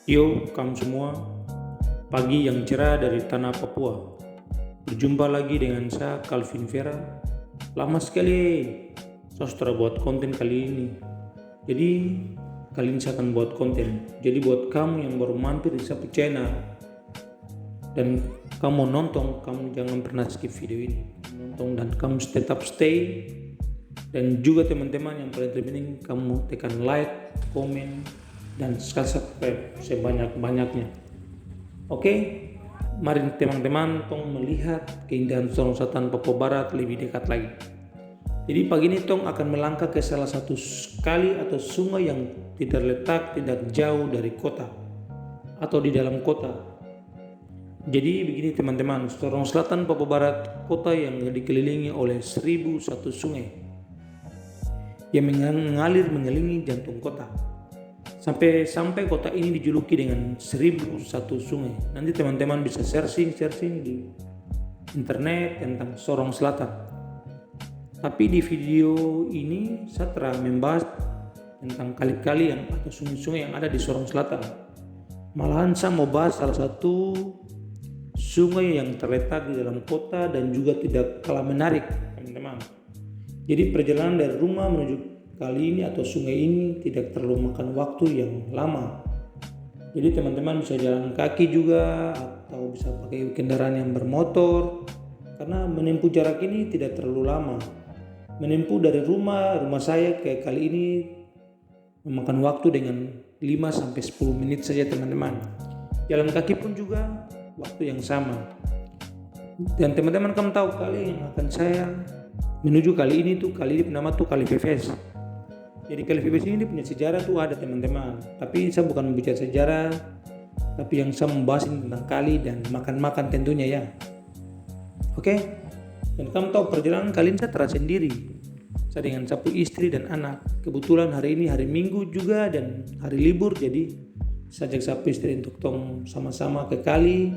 Yo, kamu semua, pagi yang cerah dari tanah Papua. Berjumpa lagi dengan saya, Calvin Vera. Lama sekali saya sudah buat konten kali ini. Jadi, kali ini saya akan buat konten. Jadi buat kamu yang baru mampir di satu channel dan kamu nonton, kamu jangan pernah skip video ini. Nonton dan kamu tetap stay. Dan juga teman-teman yang paling terpenting, kamu tekan like, komen, dan subscribe sebanyak-banyaknya. Oke, mari teman-teman tong melihat keindahan Sorong Selatan Papua Barat lebih dekat lagi. Jadi pagi ini tong akan melangkah ke salah satu kali atau sungai yang tidak jauh dari kota atau di dalam kota. Jadi begini teman-teman, Sorong Selatan Papua Barat, kota yang dikelilingi oleh 1001 sungai yang mengalir mengelilingi jantung kota. Sampai kota ini dijuluki dengan 1001 sungai. Nanti teman-teman bisa searching di internet tentang Sorong Selatan. Tapi di video ini saya telah membahas tentang kali-kali yang atau sungai-sungai yang ada di Sorong Selatan. Malahan saya mau bahas salah satu sungai yang terletak di dalam kota dan juga tidak kalah menarik, teman-teman. Jadi perjalanan dari rumah menuju kali ini atau sungai ini tidak terlalu makan waktu yang lama. Jadi teman-teman bisa jalan kaki juga atau bisa pakai kendaraan yang bermotor, karena menempuh jarak ini tidak terlalu lama. Menempuh dari rumah saya ke kali ini memakan waktu dengan 5-10 menit saja teman-teman. Jalan kaki pun juga waktu yang sama. Dan teman-teman kamu tahu kali yang akan saya menuju kali ini nama tuh Kali Pepes. Jadi Kali Pepes ini punya sejarah tuh ada teman-teman. Tapi saya bukan membicara sejarah, tapi yang saya membahas ini tentang kali dan makan-makan tentunya ya. Oke? Dan kamu tahu perjalanan kali ini saya terasa sendiri. Saya dengan sapu istri dan anak. Kebetulan hari ini hari Minggu juga dan hari libur, jadi saya ajak sapu istri untuk tong sama-sama ke kali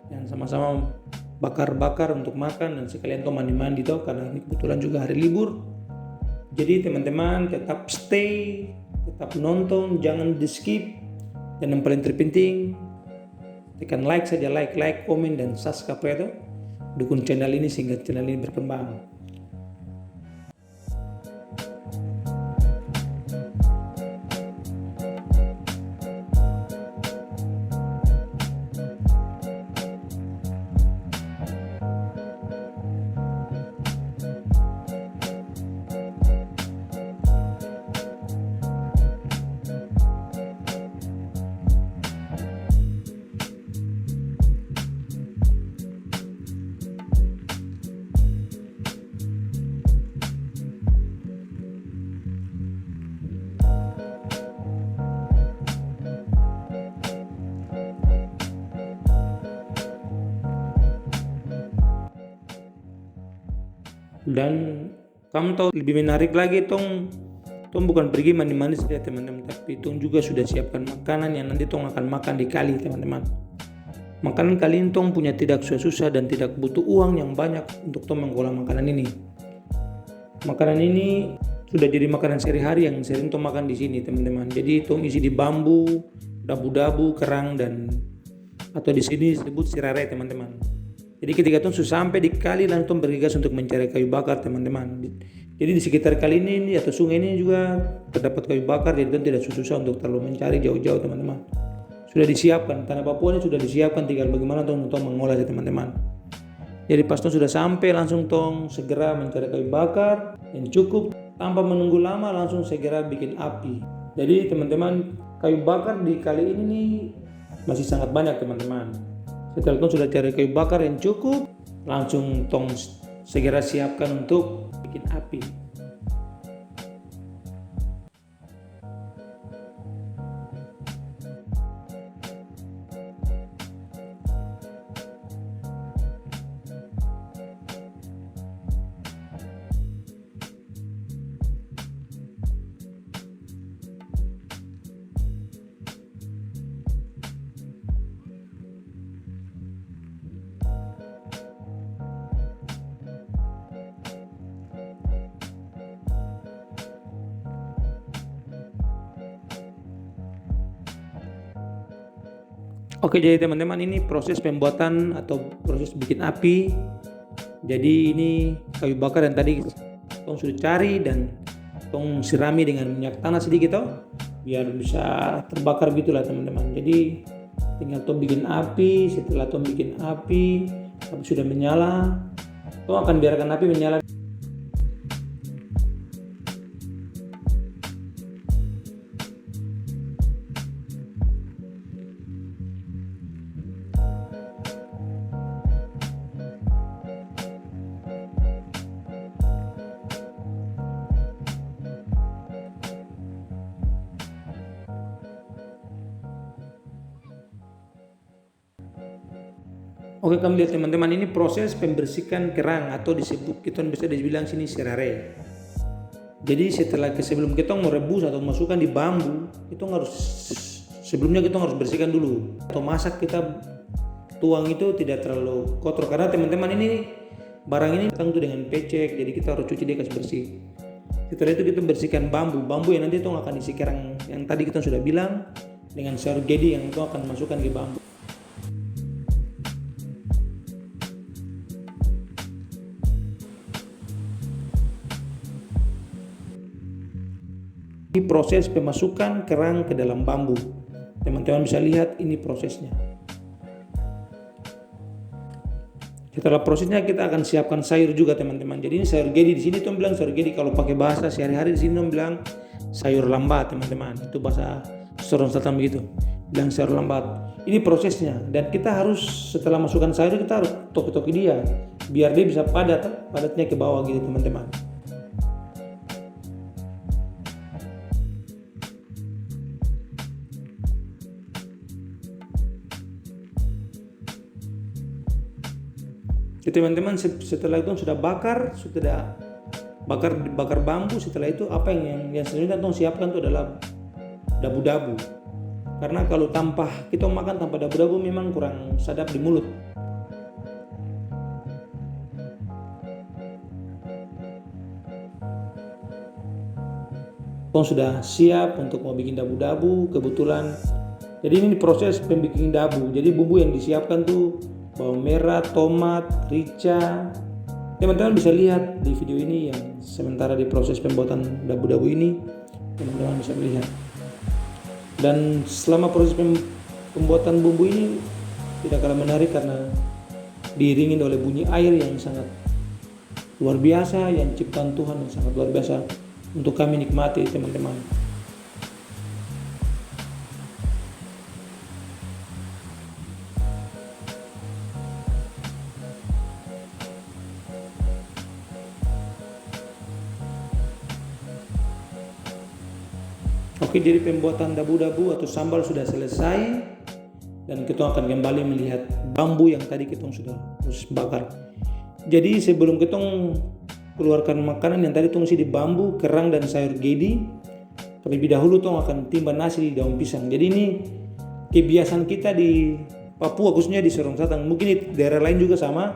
dan sama-sama bakar-bakar untuk makan dan sekalian tuh mandi-mandi tuh karena ini kebetulan juga hari libur. Jadi teman-teman tetap stay, tetap nonton, jangan di skip. Dan yang paling terpenting tekan like saja, like, komen dan subscribe itu. Dukung channel ini sehingga channel ini berkembang. Dan kamu tahu lebih menarik lagi tong bukan pergi mandi-mandi saja teman-teman, tapi tong juga sudah siapkan makanan yang nanti tong akan makan di kali teman-teman. Makanan kali ini tong punya tidak susah dan tidak butuh uang yang banyak untuk tong mengolah makanan ini. Makanan ini sudah jadi makanan sehari-hari yang sering tong makan di sini teman-teman. Jadi tong isi di bambu, dabu-dabu, kerang dan atau di sini disebut sirare teman-teman. Jadi ketika tong sudah sampai di kali langsung bergegas untuk mencari kayu bakar teman-teman. Jadi di sekitar kali ini atau sungai ini juga terdapat kayu bakar, jadi tong tidak susah untuk terlalu mencari jauh-jauh teman-teman. Sudah disiapkan, tanah Papua ini sudah disiapkan, tinggal bagaimana tong mengolah teman-teman. Jadi pas tong sudah sampai langsung tong segera mencari kayu bakar yang cukup, tanpa menunggu lama langsung segera bikin api. Jadi teman-teman, kayu bakar di kali ini nih masih sangat banyak teman-teman. Setelah tong sudah cari kayu bakar yang cukup, langsung tong segera siapkan untuk bikin api. Oke, jadi teman-teman, ini proses pembuatan atau proses bikin api. Jadi ini kayu bakar yang tadi tong sudah cari dan tong sirami dengan minyak tanah sedikit biar bisa terbakar gitulah teman-teman. Jadi tinggal tong bikin api. Setelah tong bikin api sudah menyala, tong akan biarkan api menyala. Oke, kami lihat teman-teman, ini proses pembersihan kerang atau disebut, kita bisa dibilang sini serare. Jadi setelah sebelum kita mau rebus atau masukkan di bambu, itu harus sebelumnya kita harus bersihkan dulu. Atau masak kita tuang itu tidak terlalu kotor, karena teman-teman ini barang ini tentu dengan pecek, jadi kita harus cuci dia kasih bersih. Setelah itu kita bersihkan bambu yang nanti itu akan isi kerang yang tadi kita sudah bilang dengan sayur gedi yang itu akan masukkan ke bambu. Ini proses pemasukan kerang ke dalam bambu. Teman-teman bisa lihat ini prosesnya. Setelah prosesnya kita akan siapkan sayur juga teman-teman. Jadi ini sayur gedi, di sini tuh bilang sayur gedi, kalau pakai bahasa sehari-hari di sini tuh bilang sayur lambat teman-teman. Itu bahasa Sorong Selatan begitu. Bilang sayur lambat. Ini prosesnya, dan kita harus setelah masukkan sayur kita harus toki-toki dia biar dia bisa padatnya ke bawah gitu teman-teman. Jadi teman-teman, setelah itu sudah bakar bambu, setelah itu apa yang selanjutnya kita siapkan itu adalah dabu-dabu. Karena kalau tanpa kita makan tanpa dabu-dabu memang kurang sadap di mulut. Tong sudah siap untuk mau bikin dabu-dabu kebetulan. Jadi ini proses pembikin dabu. Jadi bumbu yang disiapkan tuh bawang merah, tomat, rica. Teman-teman bisa lihat di video ini yang sementara di proses pembuatan dabu-dabu ini, teman-teman bisa lihat. Dan selama proses pembuatan bumbu ini tidak kalah menarik karena diiringi oleh bunyi air yang sangat luar biasa, yang ciptaan Tuhan yang sangat luar biasa untuk kami nikmati teman-teman. Oke, jadi pembuatan dabu-dabu atau sambal sudah selesai dan kita akan kembali melihat bambu yang tadi kita sudah bakar. Jadi sebelum kita keluarkan makanan yang tadi isi di bambu, kerang dan sayur gedi, terlebih dahulu akan timba nasi di daun pisang. Jadi ini kebiasaan kita di Papua, khususnya di Sorong Selatan. Mungkin di daerah lain juga sama,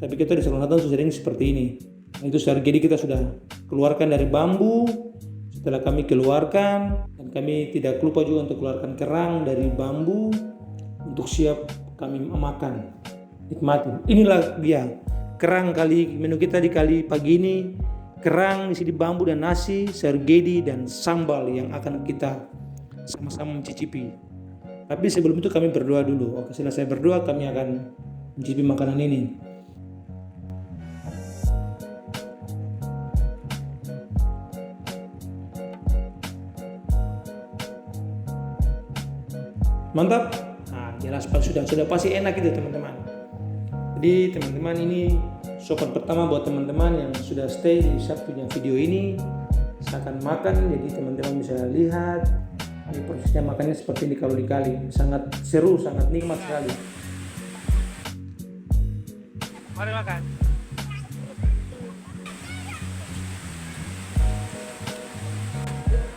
tapi kita di Sorong Selatan sering seperti ini. Itu sayur gedi kita sudah keluarkan dari bambu. Setelah kami keluarkan, dan kami tidak lupa juga untuk keluarkan kerang dari bambu untuk siap kami makan, nikmati. Inilah dia kerang menu kita di kali pagi ini. Kerang isi di bambu dan nasi, sayur gedi dan sambal yang akan kita sama-sama mencicipi. Tapi sebelum itu kami berdoa dulu. Oke, selesai berdoa kami akan mencicipi makanan ini. Mantap. Nah, jelas sudah pasti enak itu teman-teman. Jadi teman-teman, ini sopan pertama buat teman-teman yang sudah stay di satunya video ini. Saya akan makan, jadi teman-teman bisa lihat ini prosesnya makannya seperti ini kalau dikali. Sangat seru, sangat nikmat sekali. Mari makan.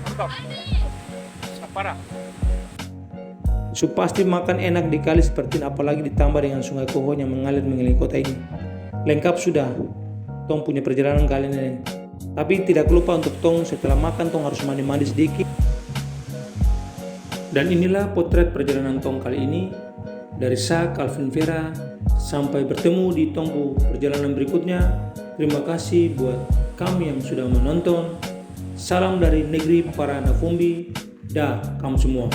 Mantap. Parah. Pasti makan enak dikali seperti ini, apalagi ditambah dengan sungai Koho yang mengalir mengelilingi kota ini. Lengkap sudah tong punya perjalanan kali ini. Tapi tidak lupa untuk tong setelah makan tong harus mandi-mandi sedikit. Dan inilah potret perjalanan tong kali ini. Dari saya Calvin Vera, sampai bertemu di tongku perjalanan berikutnya. Terima kasih buat kami yang sudah menonton. Salam dari negeri para Navumbi. Dah, kamu semua.